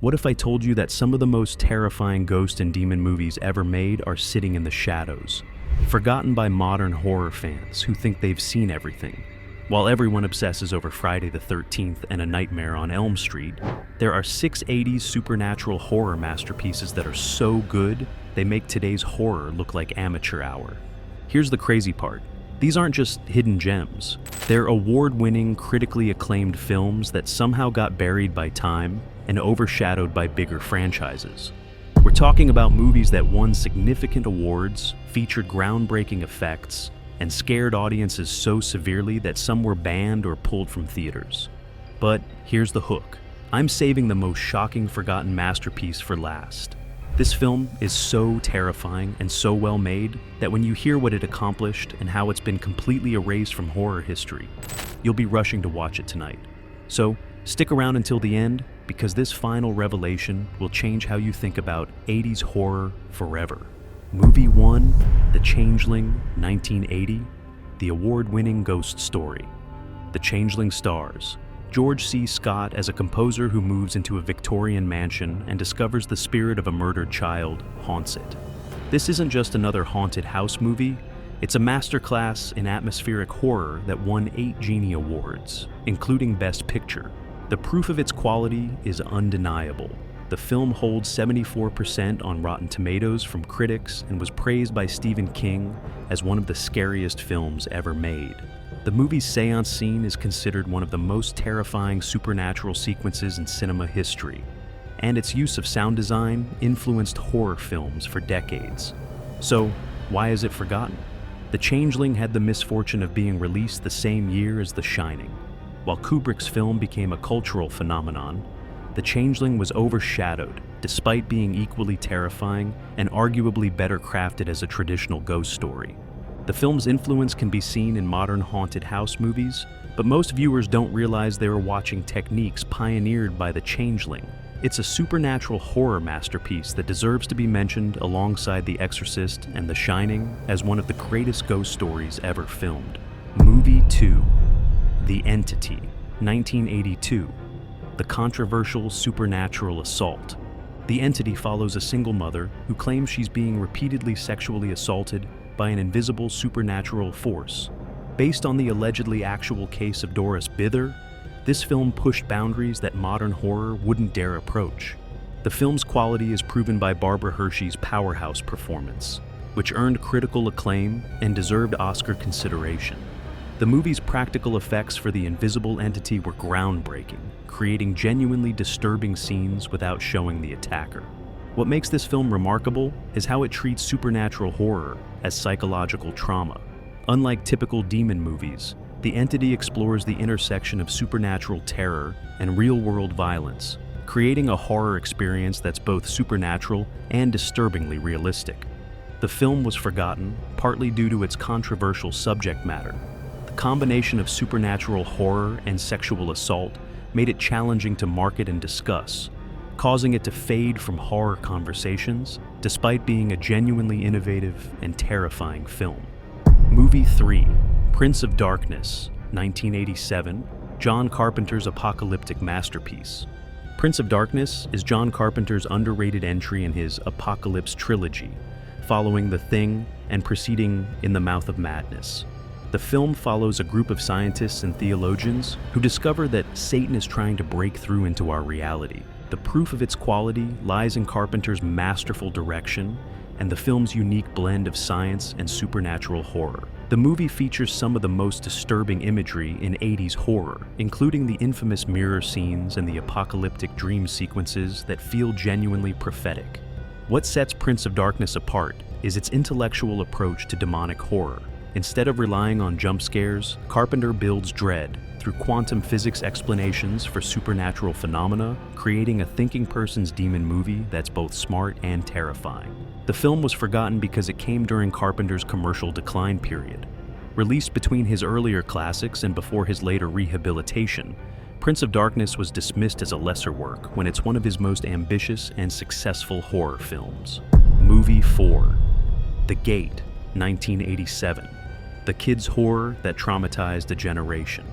What if I told you that some of the most terrifying ghost and demon movies ever made are sitting in the shadows, forgotten by modern horror fans who think they've seen everything? While everyone obsesses over Friday the 13th and A Nightmare on Elm Street, there are 6 80s supernatural horror masterpieces that are so good, they make today's horror look like amateur hour. Here's the crazy part. These aren't just hidden gems. They're award-winning, critically acclaimed films that somehow got buried by time and overshadowed by bigger franchises. We're talking about movies that won significant awards, featured groundbreaking effects, and scared audiences so severely that some were banned or pulled from theaters. But here's the hook. I'm saving the most shocking forgotten masterpiece for last. This film is so terrifying and so well made that when you hear what it accomplished and how it's been completely erased from horror history, you'll be rushing to watch it tonight. So stick around until the end, because this final revelation will change how you think about 80s horror forever. Movie 1, The Changeling, 1980, the award-winning ghost story. The Changeling stars George C. Scott as a composer who moves into a Victorian mansion and discovers the spirit of a murdered child haunts it. This isn't just another haunted house movie, it's a masterclass in atmospheric horror that won 8 Genie Awards, including Best Picture. The proof of its quality is undeniable. The film holds 74% on Rotten Tomatoes from critics and was praised by Stephen King as one of the scariest films ever made. The movie's seance scene is considered one of the most terrifying supernatural sequences in cinema history, and its use of sound design influenced horror films for decades. So, why is it forgotten? The Changeling had the misfortune of being released the same year as The Shining. While Kubrick's film became a cultural phenomenon, The Changeling was overshadowed, despite being equally terrifying and arguably better crafted as a traditional ghost story. The film's influence can be seen in modern haunted house movies, but most viewers don't realize they are watching techniques pioneered by The Changeling. It's a supernatural horror masterpiece that deserves to be mentioned alongside The Exorcist and The Shining as one of the greatest ghost stories ever filmed. Movie 2, The Entity, 1982. The controversial supernatural assault. The Entity follows a single mother who claims she's being repeatedly sexually assaulted by an invisible supernatural force. Based on the allegedly actual case of Doris Bither, this film pushed boundaries that modern horror wouldn't dare approach. The film's quality is proven by Barbara Hershey's powerhouse performance, which earned critical acclaim and deserved Oscar consideration. The movie's practical effects for the invisible entity were groundbreaking, creating genuinely disturbing scenes without showing the attacker. What makes this film remarkable is how it treats supernatural horror as psychological trauma. Unlike typical demon movies, The Entity explores the intersection of supernatural terror and real-world violence, creating a horror experience that's both supernatural and disturbingly realistic. The film was forgotten, partly due to its controversial subject matter. The combination of supernatural horror and sexual assault made it challenging to market and discuss, causing it to fade from horror conversations, despite being a genuinely innovative and terrifying film. Movie 3, Prince of Darkness, 1987, John Carpenter's apocalyptic masterpiece. Prince of Darkness is John Carpenter's underrated entry in his Apocalypse trilogy, following The Thing and preceding In the Mouth of Madness. The film follows a group of scientists and theologians who discover that Satan is trying to break through into our reality. The proof of its quality lies in Carpenter's masterful direction and the film's unique blend of science and supernatural horror. The movie features some of the most disturbing imagery in 80s horror, including the infamous mirror scenes and the apocalyptic dream sequences that feel genuinely prophetic. What sets Prince of Darkness apart is its intellectual approach to demonic horror. Instead of relying on jump scares, Carpenter builds dread through quantum physics explanations for supernatural phenomena, creating a thinking person's demon movie that's both smart and terrifying. The film was forgotten because it came during Carpenter's commercial decline period. Released between his earlier classics and before his later rehabilitation, Prince of Darkness was dismissed as a lesser work when it's one of his most ambitious and successful horror films. Movie 4, The Gate, 1987. The kids' horror that traumatized a generation.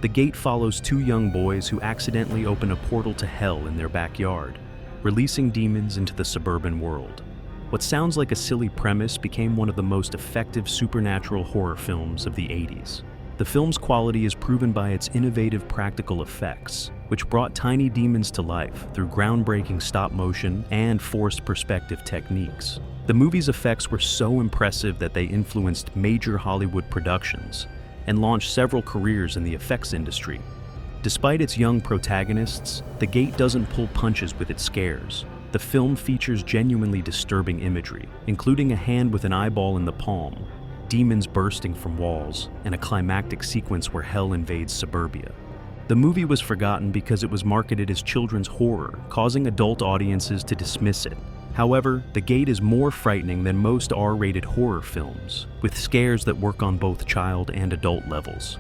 The Gate follows two young boys who accidentally open a portal to hell in their backyard, releasing demons into the suburban world. What sounds like a silly premise became one of the most effective supernatural horror films of the 80s. The film's quality is proven by its innovative practical effects, which brought tiny demons to life through groundbreaking stop-motion and forced perspective techniques. The movie's effects were so impressive that they influenced major Hollywood productions and launched several careers in the effects industry. Despite its young protagonists, The Gate doesn't pull punches with its scares. The film features genuinely disturbing imagery, including a hand with an eyeball in the palm, demons bursting from walls, and a climactic sequence where hell invades suburbia. The movie was forgotten because it was marketed as children's horror, causing adult audiences to dismiss it. However, The Gate is more frightening than most R-rated horror films, with scares that work on both child and adult levels.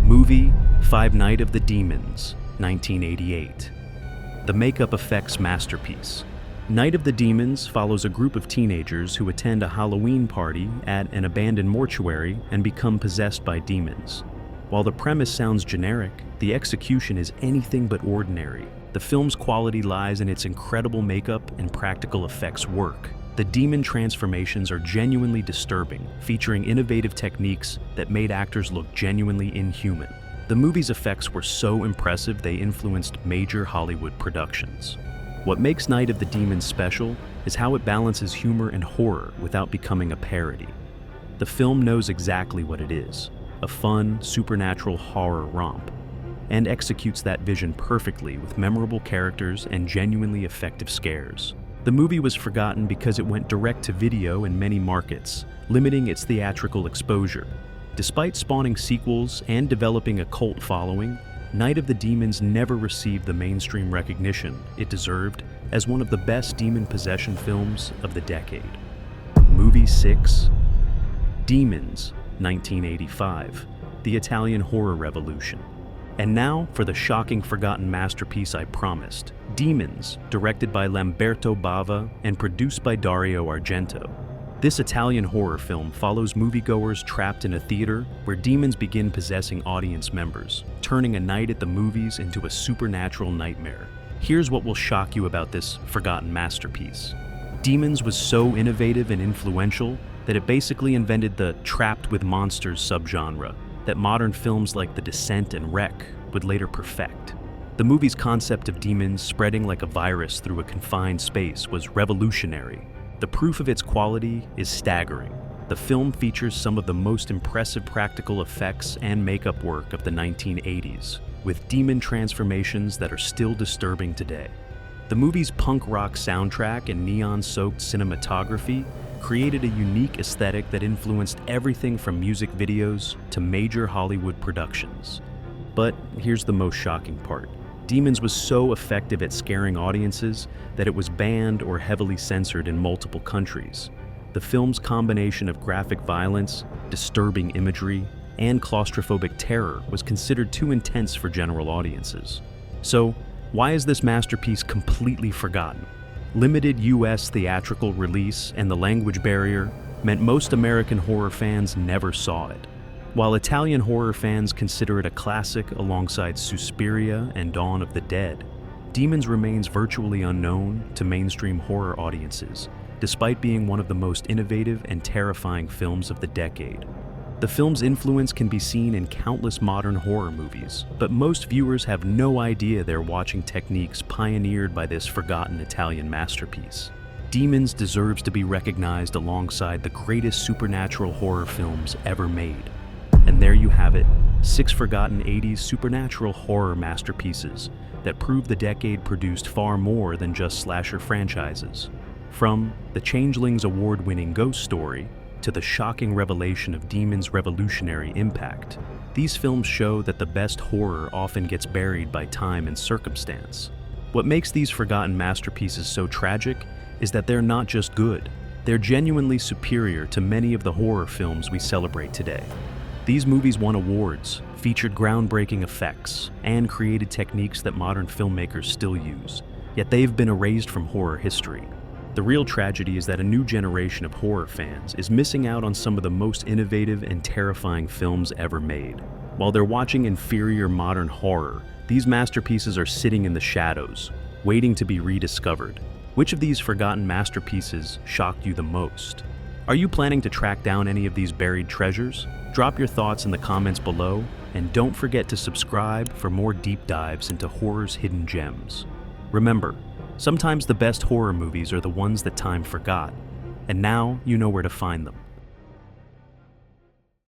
Movie Five Night of the Demons, 1988. The makeup effects masterpiece. Night of the Demons follows a group of teenagers who attend a Halloween party at an abandoned mortuary and become possessed by demons. While the premise sounds generic, the execution is anything but ordinary. The film's quality lies in its incredible makeup and practical effects work. The demon transformations are genuinely disturbing, featuring innovative techniques that made actors look genuinely inhuman. The movie's effects were so impressive they influenced major Hollywood productions. What makes Night of the Demons special is how it balances humor and horror without becoming a parody. The film knows exactly what it is, a fun, supernatural horror romp, and executes that vision perfectly with memorable characters and genuinely effective scares. The movie was forgotten because it went direct to video in many markets, limiting its theatrical exposure. Despite spawning sequels and developing a cult following, Night of the Demons never received the mainstream recognition it deserved as one of the best demon possession films of the decade. Movie 6, Demons, 1985, the Italian horror revolution. And now for the shocking forgotten masterpiece I promised, Demons, directed by Lamberto Bava and produced by Dario Argento. This Italian horror film follows moviegoers trapped in a theater where demons begin possessing audience members, turning a night at the movies into a supernatural nightmare. Here's what will shock you about this forgotten masterpiece. Demons was so innovative and influential that it basically invented the trapped with monsters subgenre that modern films like The Descent and Wreck would later perfect. The movie's concept of demons spreading like a virus through a confined space was revolutionary. The proof of its quality is staggering. The film features some of the most impressive practical effects and makeup work of the 1980s, with demon transformations that are still disturbing today. The movie's punk rock soundtrack and neon-soaked cinematography created a unique aesthetic that influenced everything from music videos to major Hollywood productions. But here's the most shocking part. Demons was so effective at scaring audiences that it was banned or heavily censored in multiple countries. The film's combination of graphic violence, disturbing imagery, and claustrophobic terror was considered too intense for general audiences. So, why is this masterpiece completely forgotten? Limited US theatrical release and the language barrier meant most American horror fans never saw it. While Italian horror fans consider it a classic alongside Suspiria and Dawn of the Dead, Demons remains virtually unknown to mainstream horror audiences, despite being one of the most innovative and terrifying films of the decade. The film's influence can be seen in countless modern horror movies, but most viewers have no idea they're watching techniques pioneered by this forgotten Italian masterpiece. Demons deserves to be recognized alongside the greatest supernatural horror films ever made. And there you have it, 6 forgotten 80s supernatural horror masterpieces that prove the decade produced far more than just slasher franchises. From the Changeling's award-winning ghost story to the shocking revelation of Demons' revolutionary impact, these films show that the best horror often gets buried by time and circumstance. What makes these forgotten masterpieces so tragic is that they're not just good, they're genuinely superior to many of the horror films we celebrate today. These movies won awards, featured groundbreaking effects, and created techniques that modern filmmakers still use, yet they've been erased from horror history. The real tragedy is that a new generation of horror fans is missing out on some of the most innovative and terrifying films ever made. While they're watching inferior modern horror, these masterpieces are sitting in the shadows, waiting to be rediscovered. Which of these forgotten masterpieces shocked you the most? Are you planning to track down any of these buried treasures? Drop your thoughts in the comments below, and don't forget to subscribe for more deep dives into horror's hidden gems. Remember, sometimes the best horror movies are the ones that time forgot, and now you know where to find them.